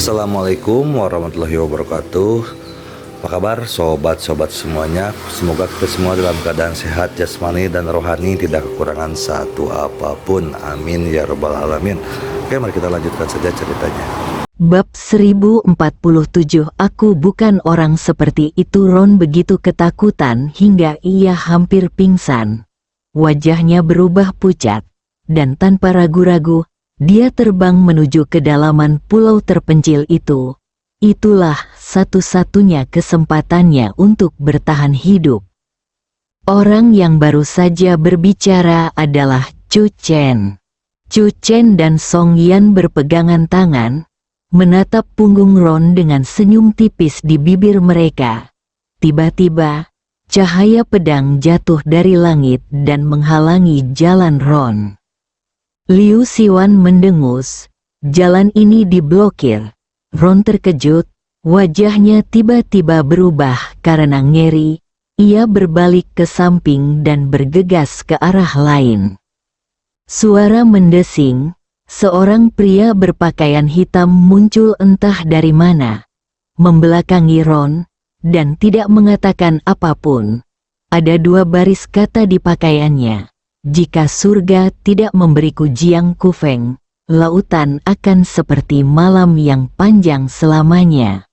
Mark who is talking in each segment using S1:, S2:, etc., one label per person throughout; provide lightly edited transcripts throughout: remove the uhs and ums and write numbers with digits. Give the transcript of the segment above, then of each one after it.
S1: Assalamualaikum warahmatullahi wabarakatuh. Apa kabar sobat-sobat semuanya? Semoga kita semua dalam keadaan sehat jasmani dan rohani, tidak kekurangan satu apapun. Amin ya rabbal alamin. Oke, mari kita lanjutkan saja ceritanya.
S2: Bab 1047. Aku bukan orang seperti itu. Ron begitu ketakutan hingga ia hampir pingsan. Wajahnya berubah pucat, dan tanpa ragu-ragu dia terbang menuju kedalaman pulau terpencil itu. Itulah satu-satunya kesempatannya untuk bertahan hidup. Orang yang baru saja berbicara adalah Chu Chen. Chu Chen dan Song Yan berpegangan tangan, menatap punggung Ron dengan senyum tipis di bibir mereka. Tiba-tiba, cahaya pedang jatuh dari langit dan menghalangi jalan Ron. Liu Siwan mendengus. Jalan ini diblokir. Ron terkejut, wajahnya tiba-tiba berubah karena ngeri. Ia berbalik ke samping dan bergegas ke arah lain. Suara mendesing, seorang pria berpakaian hitam muncul entah dari mana, membelakangi Ron, dan tidak mengatakan apapun. Ada dua baris kata di pakaiannya. Jika surga tidak memberiku Jiang Kufeng, lautan akan seperti malam yang panjang selamanya.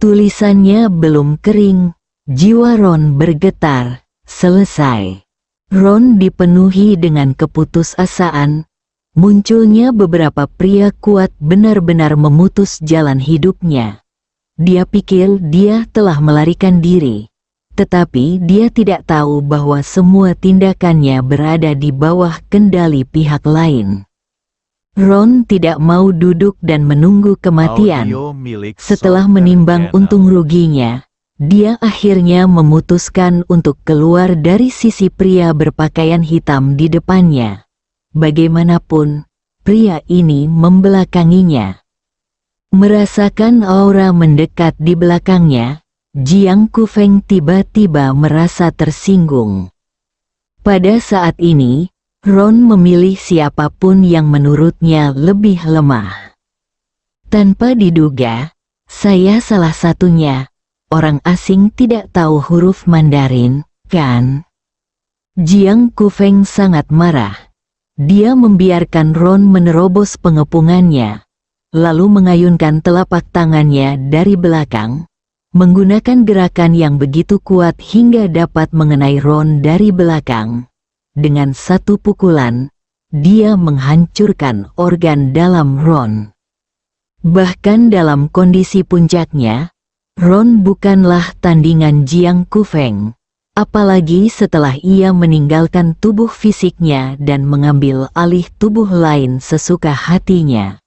S2: Tulisannya belum kering, jiwa Ron bergetar. Selesai. Ron dipenuhi dengan keputusasaan. Munculnya beberapa pria kuat benar-benar memutus jalan hidupnya. Dia pikir dia telah melarikan diri. Tetapi dia tidak tahu bahwa semua tindakannya berada di bawah kendali pihak lain. Ron tidak mau duduk dan menunggu kematian. Setelah menimbang untung ruginya, dia akhirnya memutuskan untuk keluar dari sisi pria berpakaian hitam di depannya. Bagaimanapun, pria ini membelakanginya. Merasakan aura mendekat di belakangnya, Jiang Kufeng tiba-tiba merasa tersinggung. Pada saat ini, Ron memilih siapapun yang menurutnya lebih lemah. Tanpa diduga, saya salah satunya. Orang asing tidak tahu huruf Mandarin, kan? Jiang Kufeng sangat marah. Dia membiarkan Ron menerobos pengepungannya, lalu mengayunkan telapak tangannya dari belakang, menggunakan gerakan yang begitu kuat hingga dapat mengenai Ron dari belakang. Dengan satu pukulan, dia menghancurkan organ dalam Ron. Bahkan dalam kondisi puncaknya, Ron bukanlah tandingan Jiang Kufeng, apalagi setelah ia meninggalkan tubuh fisiknya dan mengambil alih tubuh lain sesuka hatinya.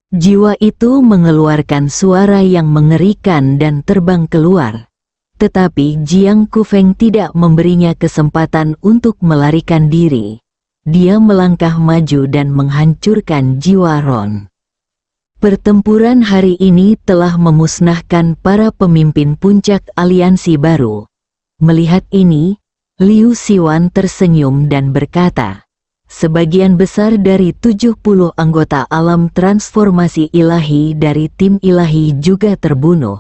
S2: Jiwa itu mengeluarkan suara yang mengerikan dan terbang keluar. Tetapi Jiang Kufeng tidak memberinya kesempatan untuk melarikan diri. Dia melangkah maju dan menghancurkan jiwa Ron. Pertempuran hari ini telah memusnahkan para pemimpin puncak aliansi baru. Melihat ini, Liu Siwan tersenyum dan berkata, sebagian besar dari 70 anggota alam transformasi ilahi dari tim ilahi juga terbunuh.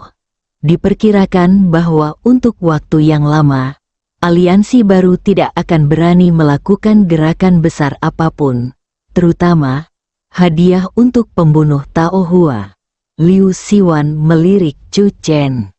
S2: Diperkirakan bahwa untuk waktu yang lama, aliansi baru tidak akan berani melakukan gerakan besar apapun, terutama hadiah untuk pembunuh Tao Hua. Liu Siwan melirik Chu Chen.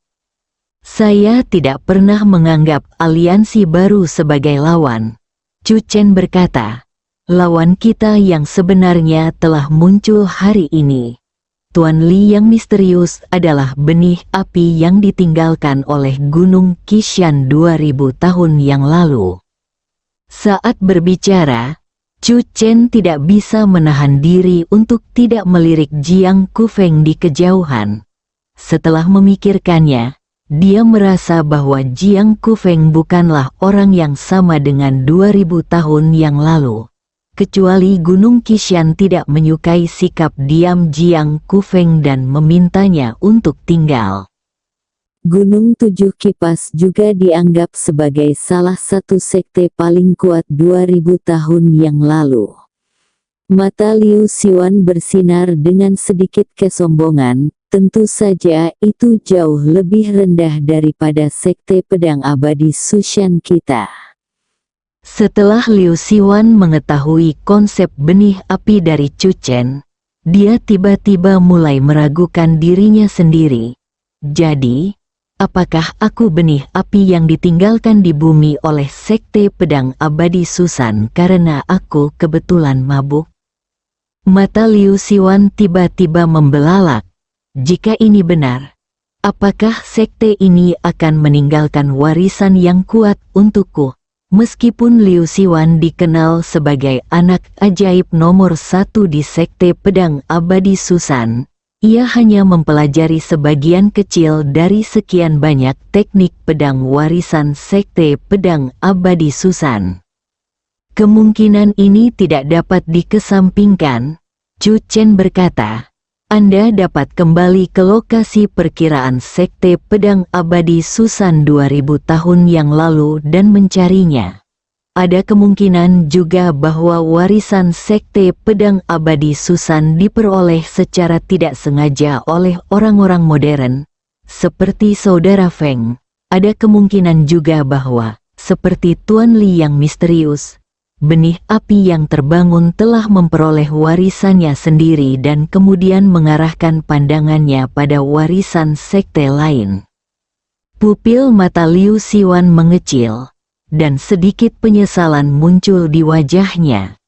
S2: Saya tidak pernah menganggap aliansi baru sebagai lawan. Chu Chen berkata, lawan kita yang sebenarnya telah muncul hari ini. Tuan Li yang misterius adalah benih api yang ditinggalkan oleh Gunung Qishan 2000 tahun yang lalu. Saat berbicara, Chu Chen tidak bisa menahan diri untuk tidak melirik Jiang Kufeng di kejauhan. Setelah memikirkannya, dia merasa bahwa Jiang Kufeng bukanlah orang yang sama dengan 2000 tahun yang lalu. Kecuali Gunung Qishan tidak menyukai sikap diam Jiang Kufeng dan memintanya untuk tinggal. Gunung Tujuh Kipas juga dianggap sebagai salah satu sekte paling kuat 2000 tahun yang lalu.
S3: Mata Liu Siwan bersinar dengan sedikit kesombongan. Tentu saja itu jauh lebih rendah daripada sekte pedang abadi Sushan kita.
S2: Setelah Liu Siwan mengetahui konsep benih api dari Chu Chen, dia tiba-tiba mulai meragukan dirinya sendiri. Jadi, apakah aku benih api yang ditinggalkan di bumi oleh sekte pedang abadi Susan karena aku kebetulan mabuk? Mata Liu Siwan tiba-tiba membelalak. Jika ini benar, apakah sekte ini akan meninggalkan warisan yang kuat untukku? Meskipun Liu Siwan dikenal sebagai anak ajaib nomor 1 di sekte pedang abadi Susan, ia hanya mempelajari sebagian kecil dari sekian banyak teknik pedang warisan sekte pedang abadi Susan. Kemungkinan ini tidak dapat dikesampingkan. Chu Chen berkata, Anda dapat kembali ke lokasi perkiraan sekte pedang abadi Susan 2000 tahun yang lalu dan mencarinya. Ada kemungkinan juga bahwa warisan sekte pedang abadi Susan diperoleh secara tidak sengaja oleh orang-orang modern, seperti Saudara Feng. Ada kemungkinan juga bahwa, seperti Tuan Li yang misterius, benih api yang terbangun telah memperoleh warisannya sendiri dan kemudian mengarahkan pandangannya pada warisan sekte lain. Pupil mata Liu Siwan mengecil, dan sedikit penyesalan muncul di wajahnya.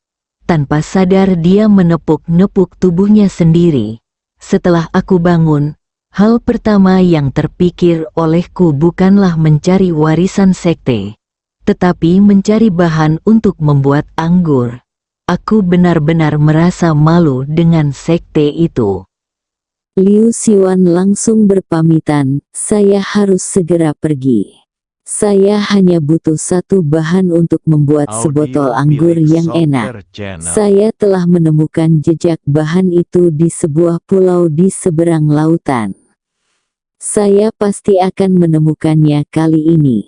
S2: Tanpa sadar dia menepuk-nepuk tubuhnya sendiri. Setelah aku bangun, hal pertama yang terpikir olehku bukanlah mencari warisan sekte, tetapi mencari bahan untuk membuat anggur. Aku benar-benar merasa malu dengan sekte itu.
S3: Liu Siwan langsung berpamitan, saya harus segera pergi. Saya hanya butuh satu bahan untuk membuat sebotol anggur yang enak. Saya telah menemukan jejak bahan itu di sebuah pulau di seberang lautan. Saya pasti akan menemukannya kali ini.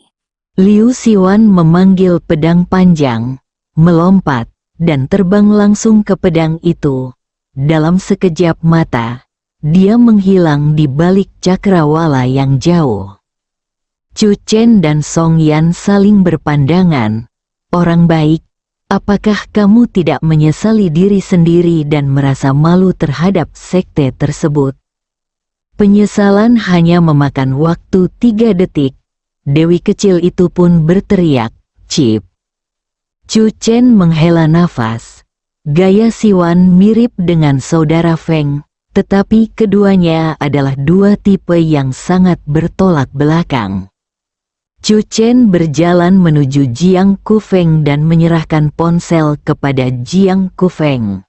S2: Liu Siwan memanggil pedang panjang, melompat, dan terbang langsung ke pedang itu. Dalam sekejap mata, dia menghilang di balik cakrawala yang jauh. Chu Chen dan Song Yan saling berpandangan. Orang baik, apakah kamu tidak menyesali diri sendiri dan merasa malu terhadap sekte tersebut? Penyesalan hanya memakan waktu 3 detik. Dewi kecil itu pun berteriak, "Cip!" Chu Chen menghela nafas. Gaya Siwan mirip dengan Saudara Feng, tetapi keduanya adalah dua tipe yang sangat bertolak belakang. Chu Chen berjalan menuju Jiang Kufeng dan menyerahkan ponsel kepada Jiang Kufeng.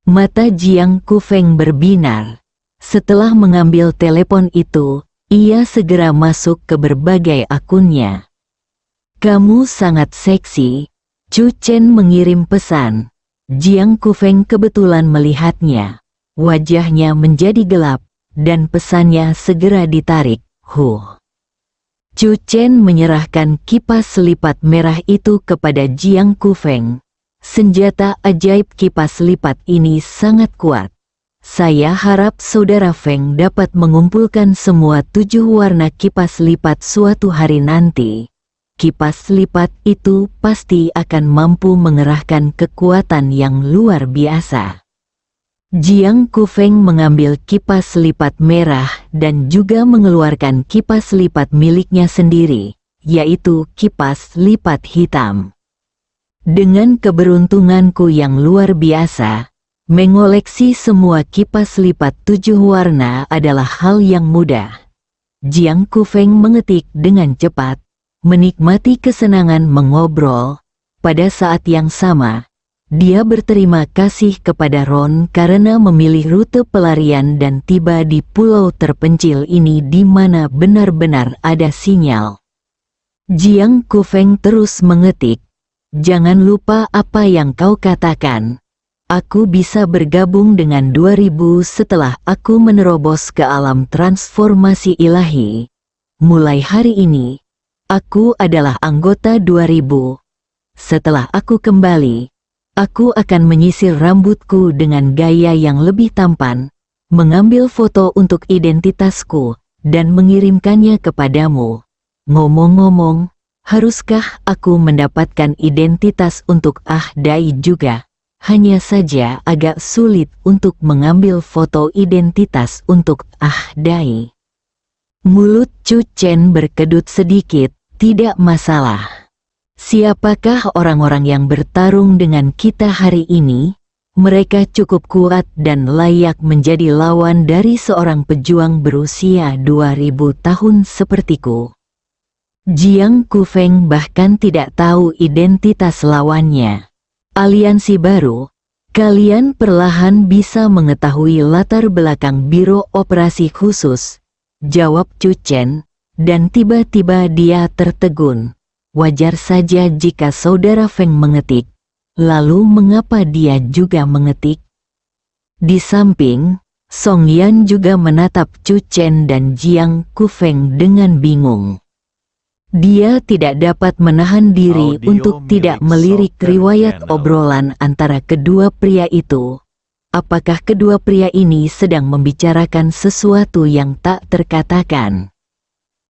S2: Mata Jiang Kufeng berbinar. Setelah mengambil telepon itu, ia segera masuk ke berbagai akunnya. "Kamu sangat seksi," Chu Chen mengirim pesan. Jiang Kufeng kebetulan melihatnya. Wajahnya menjadi gelap, dan pesannya segera ditarik. Chu Chen menyerahkan kipas lipat merah itu kepada Jiang Kufeng. Senjata ajaib kipas lipat ini sangat kuat. Saya harap Saudara Feng dapat mengumpulkan semua 7 warna kipas lipat suatu hari nanti. Kipas lipat itu pasti akan mampu mengerahkan kekuatan yang luar biasa. Jiang Kufeng mengambil kipas lipat merah dan juga mengeluarkan kipas lipat miliknya sendiri, yaitu kipas lipat hitam. Dengan keberuntunganku yang luar biasa, mengoleksi semua kipas lipat 7 warna adalah hal yang mudah. Jiang Kufeng mengetik dengan cepat, menikmati kesenangan mengobrol. Pada saat yang sama, dia berterima kasih kepada Ron karena memilih rute pelarian dan tiba di pulau terpencil ini di mana benar-benar ada sinyal. Jiang Kufeng terus mengetik, "Jangan lupa apa yang kau katakan. Aku bisa bergabung dengan 2000 setelah aku menerobos ke alam transformasi ilahi. Mulai hari ini, aku adalah anggota 2000. Setelah aku kembali, Aku akan menyisir rambutku dengan gaya yang lebih tampan, mengambil foto untuk identitasku, dan mengirimkannya kepadamu. Ngomong-ngomong, haruskah aku mendapatkan identitas untuk Dai juga? Hanya saja agak sulit untuk mengambil foto identitas untuk Dai. Mulut Chu Chen berkedut sedikit, tidak masalah. Siapakah orang-orang yang bertarung dengan kita hari ini? Mereka cukup kuat dan layak menjadi lawan dari seorang pejuang berusia 2000 tahun sepertiku. Jiang Kufeng bahkan tidak tahu identitas lawannya. Aliansi baru, kalian perlahan bisa mengetahui latar belakang Biro Operasi Khusus, jawab Chu Chen, dan tiba-tiba dia tertegun. Wajar saja jika saudara Feng mengetik, lalu mengapa dia juga mengetik? Di samping, Song Yan juga menatap Chu Chen dan Jiang Kufeng dengan bingung. Dia tidak dapat menahan diri untuk tidak melirik riwayat obrolan antara kedua pria itu. Apakah kedua pria ini sedang membicarakan sesuatu yang tak terkatakan?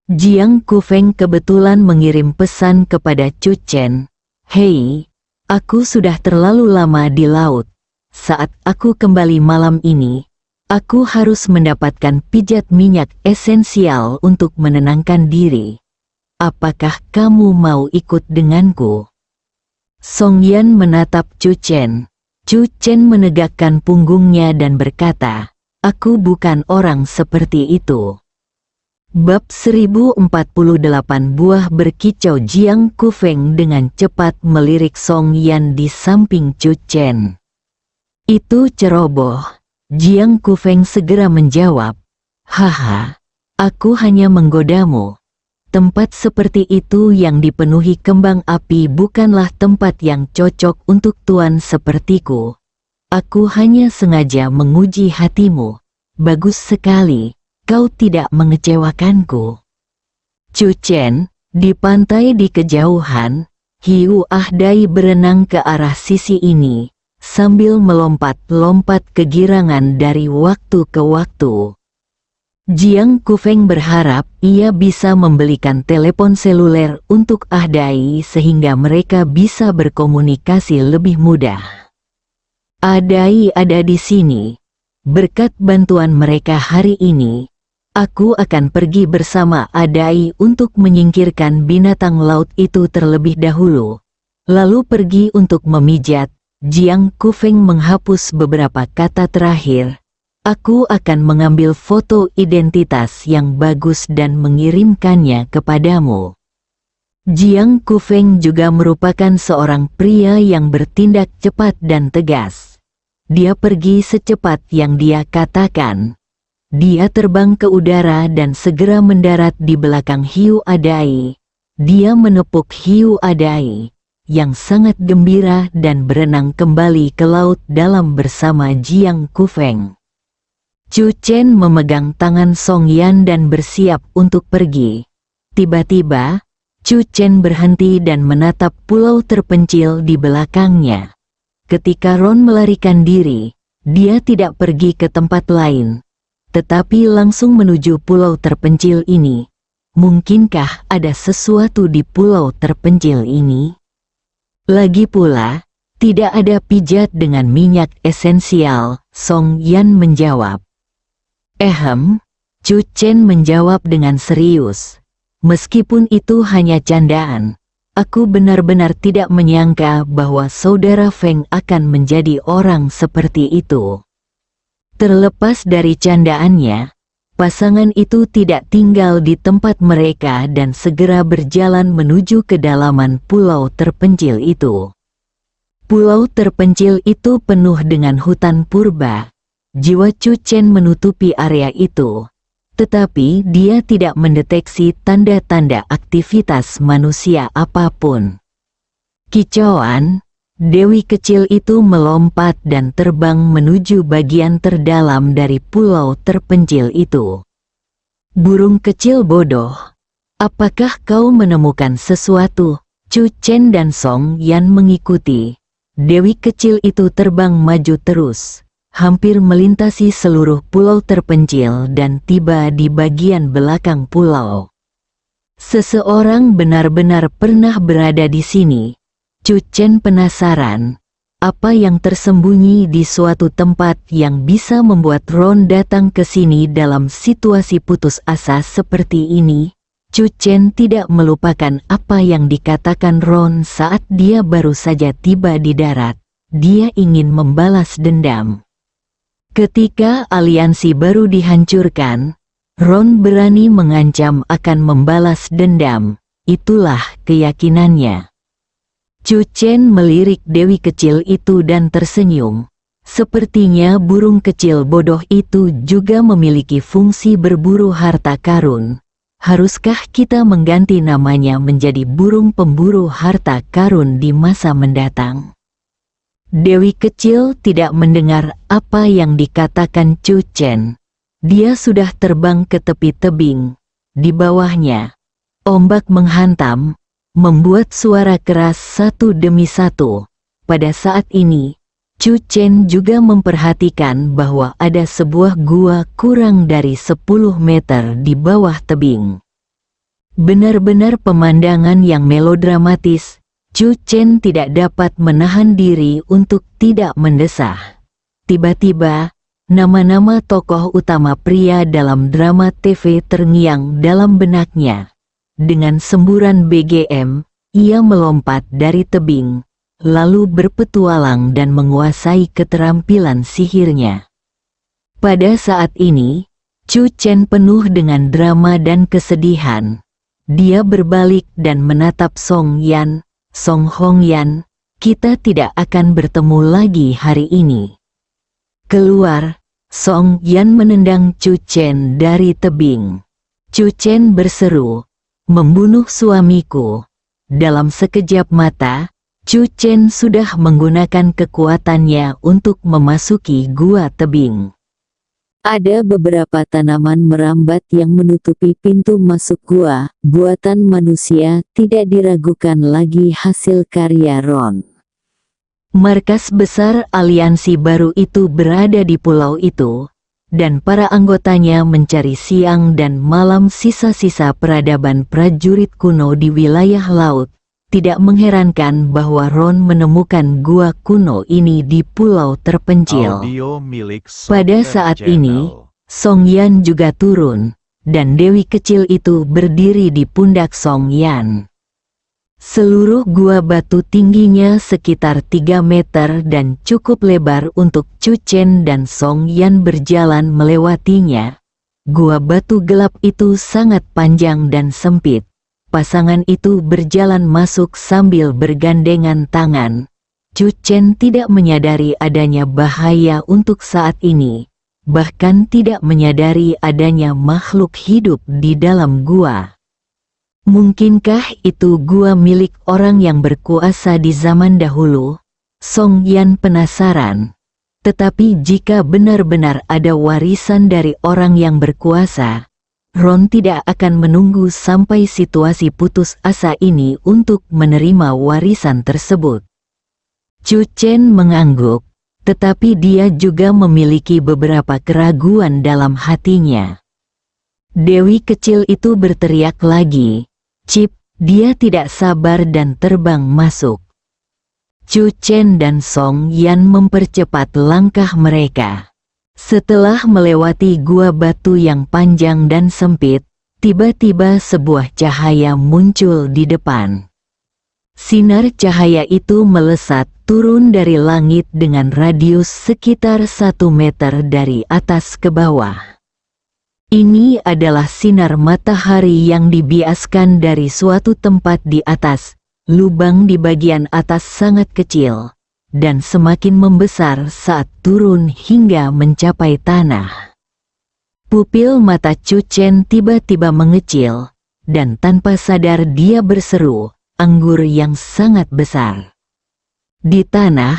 S2: Jiang Kufeng kebetulan mengirim pesan kepada Chu Chen. Hei, aku sudah terlalu lama di laut. Saat aku kembali malam ini, aku harus mendapatkan pijat minyak esensial untuk menenangkan diri. Apakah kamu mau ikut denganku? Song Yan menatap Chu Chen. Chu Chen menegakkan punggungnya dan berkata, aku bukan orang seperti itu. Bab 1048 buah berkicau. Jiang Kufeng dengan cepat melirik Song Yan di samping Chu Chen. Itu ceroboh. Jiang Kufeng segera menjawab, haha, aku hanya menggodamu. Tempat seperti itu yang dipenuhi kembang api bukanlah tempat yang cocok untuk tuan sepertiku. Aku hanya sengaja menguji hatimu. Bagus sekali, kau tidak mengecewakanku. Chu Chen, di pantai di kejauhan, Hiu Dai berenang ke arah sisi ini, sambil melompat-lompat kegirangan dari waktu ke waktu. Jiang Kufeng berharap ia bisa membelikan telepon seluler untuk Dai sehingga mereka bisa berkomunikasi lebih mudah. Dai ada di sini. Berkat bantuan mereka hari ini, aku akan pergi bersama Dai untuk menyingkirkan binatang laut itu terlebih dahulu. Lalu pergi untuk memijat. Jiang Kufeng menghapus beberapa kata terakhir. Aku akan mengambil foto identitas yang bagus dan mengirimkannya kepadamu. Jiang Kufeng juga merupakan seorang pria yang bertindak cepat dan tegas. Dia pergi secepat yang dia katakan. Dia terbang ke udara dan segera mendarat di belakang Hiu Dai. Dia menepuk Hiu Dai, yang sangat gembira dan berenang kembali ke laut dalam bersama Jiang Kufeng. Chu Chen memegang tangan Song Yan dan bersiap untuk pergi. Tiba-tiba, Chu Chen berhenti dan menatap pulau terpencil di belakangnya. Ketika Ron melarikan diri, dia tidak pergi ke tempat lain, tetapi langsung menuju pulau terpencil ini. Mungkinkah ada sesuatu di pulau terpencil ini? Lagi pula, tidak ada pijat dengan minyak esensial, Song Yan menjawab. Chu Chen menjawab dengan serius. Meskipun itu hanya candaan, aku benar-benar tidak menyangka bahwa saudara Feng akan menjadi orang seperti itu. Terlepas dari candaannya, pasangan itu tidak tinggal di tempat mereka dan segera berjalan menuju kedalaman pulau terpencil itu. Pulau terpencil itu penuh dengan hutan purba. Jiwa Chu Chen menutupi area itu, tetapi dia tidak mendeteksi tanda-tanda aktivitas manusia apapun. Kicauan, dewi kecil itu melompat dan terbang menuju bagian terdalam dari pulau terpencil itu. Burung kecil bodoh, apakah kau menemukan sesuatu? Chu Chen dan Song Yan mengikuti. Dewi kecil itu terbang maju terus, hampir melintasi seluruh pulau terpencil dan tiba di bagian belakang pulau. Seseorang benar-benar pernah berada di sini. Chu Chen penasaran, apa yang tersembunyi di suatu tempat yang bisa membuat Ron datang ke sini dalam situasi putus asa seperti ini. Chu Chen tidak melupakan apa yang dikatakan Ron saat dia baru saja tiba di darat. Dia ingin membalas dendam. Ketika aliansi baru dihancurkan, Ron berani mengancam akan membalas dendam. Itulah keyakinannya. Chu Chen melirik Dewi kecil itu dan tersenyum. Sepertinya burung kecil bodoh itu juga memiliki fungsi berburu harta karun. Haruskah kita mengganti namanya menjadi burung pemburu harta karun di masa mendatang? Dewi kecil tidak mendengar apa yang dikatakan Chu Chen. Dia sudah terbang ke tepi tebing. Di bawahnya, ombak menghantam, membuat suara keras satu demi satu. Pada saat ini, Chu Chen juga memperhatikan bahwa ada sebuah gua kurang dari 10 meter di bawah tebing. Benar-benar pemandangan yang melodramatis. Chu Chen tidak dapat menahan diri untuk tidak mendesah. Tiba-tiba, nama-nama tokoh utama pria dalam drama TV terngiang dalam benaknya. Dengan semburan BGM, ia melompat dari tebing, lalu berpetualang dan menguasai keterampilan sihirnya. Pada saat ini, Chu Chen penuh dengan drama dan kesedihan. Dia berbalik dan menatap Song Yan. Song Hong Yan, kita tidak akan bertemu lagi hari ini. Keluar, Song Yan menendang Chu Chen dari tebing. Chu Chen berseru, membunuh suamiku. Dalam sekejap mata, Chu Chen sudah menggunakan kekuatannya untuk memasuki gua tebing.
S3: Ada beberapa tanaman merambat yang menutupi pintu masuk gua, buatan manusia, tidak diragukan lagi hasil karya Ron.
S2: Markas besar aliansi baru itu berada di pulau itu, dan para anggotanya mencari siang dan malam sisa-sisa peradaban prajurit kuno di wilayah laut. Tidak mengherankan bahwa Ron menemukan gua kuno ini di pulau terpencil. Pada saat ini, Song Yan juga turun, dan Dewi kecil itu berdiri di pundak Song Yan. Seluruh gua batu tingginya sekitar 3 meter dan cukup lebar untuk Chu Chen dan Song Yan berjalan melewatinya. Gua batu gelap itu sangat panjang dan sempit. Pasangan itu berjalan masuk sambil bergandengan tangan. Chu Chen tidak menyadari adanya bahaya untuk saat ini, bahkan tidak menyadari adanya makhluk hidup di dalam gua. Mungkinkah itu gua milik orang yang berkuasa di zaman dahulu? Song Yan penasaran. Tetapi jika benar-benar ada warisan dari orang yang berkuasa, Ron tidak akan menunggu sampai situasi putus asa ini untuk menerima warisan tersebut. Chu Chen mengangguk, tetapi dia juga memiliki beberapa keraguan dalam hatinya. Dewi kecil itu berteriak lagi, "Chip!" Dia tidak sabar dan terbang masuk. Chu Chen dan Song Yan mempercepat langkah mereka. Setelah melewati gua batu yang panjang dan sempit, tiba-tiba sebuah cahaya muncul di depan. Sinar cahaya itu melesat turun dari langit dengan radius sekitar 1 meter dari atas ke bawah. Ini adalah sinar matahari yang dibiaskan dari suatu tempat di atas. Lubang di bagian atas sangat kecil, dan semakin membesar saat turun hingga mencapai tanah. Pupil mata Chu Chen tiba-tiba mengecil, dan tanpa sadar dia berseru, "Anggur yang sangat besar." Di tanah,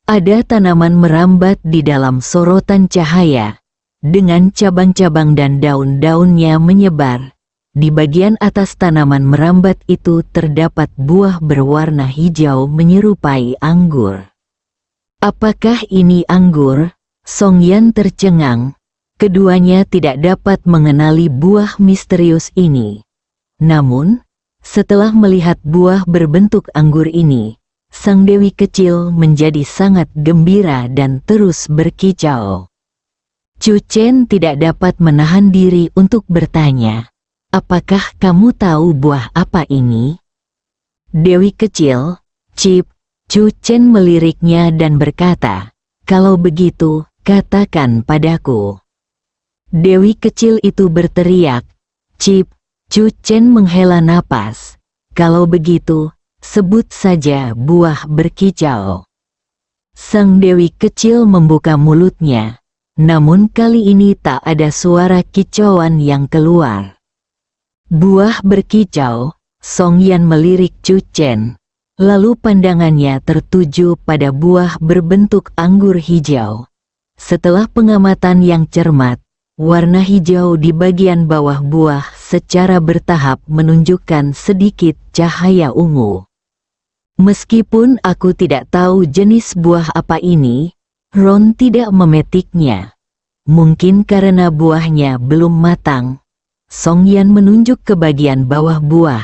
S2: ada tanaman merambat di dalam sorotan cahaya, dengan cabang-cabang dan daun-daunnya menyebar. Di bagian atas tanaman merambat itu terdapat buah berwarna hijau menyerupai anggur. Apakah ini anggur? Song Yan tercengang. Keduanya tidak dapat mengenali buah misterius ini. Namun, setelah melihat buah berbentuk anggur ini, sang dewi kecil menjadi sangat gembira dan terus berkicau. Chu Chen tidak dapat menahan diri untuk bertanya, "Apakah kamu tahu buah apa ini?" Dewi kecil, Cip, Chu Chen meliriknya dan berkata, "Kalau begitu, katakan padaku." Dewi kecil itu berteriak, "Cip." Chu Chen menghela napas. "Kalau begitu, sebut saja buah berkicau." Sang dewi kecil membuka mulutnya, namun kali ini tak ada suara kicauan yang keluar. "Buah berkicau," Song Yan melirik Chu Chen. Lalu pandangannya tertuju pada buah berbentuk anggur hijau. Setelah pengamatan yang cermat, warna hijau di bagian bawah buah secara bertahap menunjukkan sedikit cahaya ungu. Meskipun aku tidak tahu jenis buah apa ini, Ron tidak memetiknya. Mungkin karena buahnya belum matang. Song Yan menunjuk ke bagian bawah buah.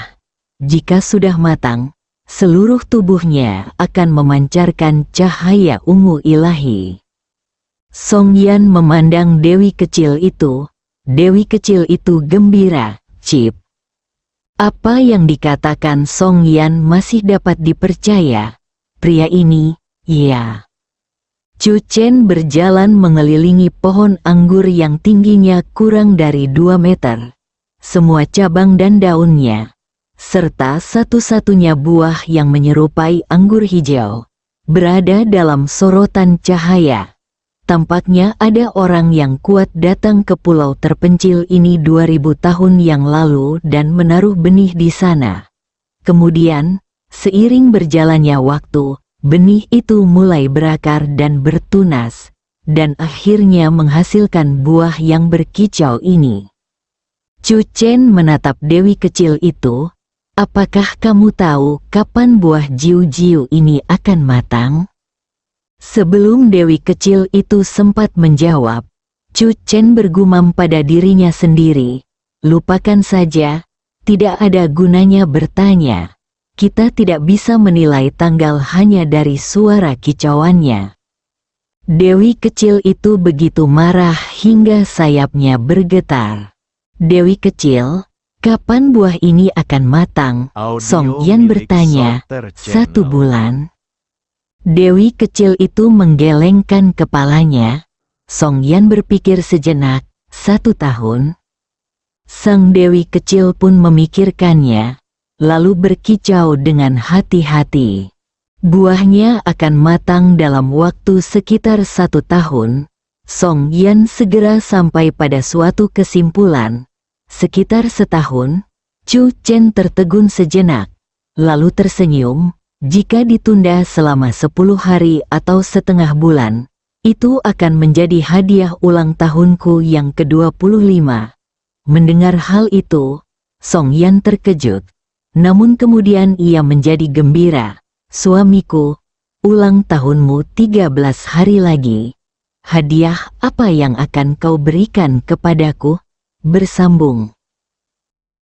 S2: Jika sudah matang, seluruh tubuhnya akan memancarkan cahaya ungu ilahi. Song Yan memandang dewi kecil itu. Dewi kecil itu gembira, "Cip." Apa yang dikatakan Song Yan masih dapat dipercaya. Pria ini, ya. Chu Chen berjalan mengelilingi pohon anggur yang tingginya kurang dari 2 meter. Semua cabang dan daunnya, serta satu-satunya buah yang menyerupai anggur hijau, berada dalam sorotan cahaya. Tampaknya ada orang yang kuat datang ke pulau terpencil ini 2000 tahun yang lalu dan menaruh benih di sana. Kemudian, seiring berjalannya waktu, benih itu mulai berakar dan bertunas, dan akhirnya menghasilkan buah yang berkicau ini. Chu Chen menatap dewi kecil itu. "Apakah kamu tahu kapan buah jiu-jiu ini akan matang?" Sebelum dewi kecil itu sempat menjawab, Chu Chen bergumam pada dirinya sendiri, "Lupakan saja, tidak ada gunanya bertanya. Kita tidak bisa menilai tanggal hanya dari suara kicauannya." Dewi kecil itu begitu marah hingga sayapnya bergetar. "Dewi kecil, kapan buah ini akan matang?" Song Yan bertanya. 1 bulan. Dewi kecil itu menggelengkan kepalanya. Song Yan berpikir sejenak, 1 tahun. Sang dewi kecil pun memikirkannya, lalu berkicau dengan hati-hati. Buahnya akan matang dalam waktu sekitar 1 tahun. Song Yan segera sampai pada suatu kesimpulan. Sekitar setahun. Chu Chen tertegun sejenak, lalu tersenyum. "Jika ditunda selama 10 hari atau setengah bulan, itu akan menjadi hadiah ulang tahunku yang ke-25. Mendengar hal itu, Song Yan terkejut. Namun kemudian ia menjadi gembira. "Suamiku, ulang tahunmu 13 hari lagi. Hadiah apa yang akan kau berikan kepadaku?" Bersambung.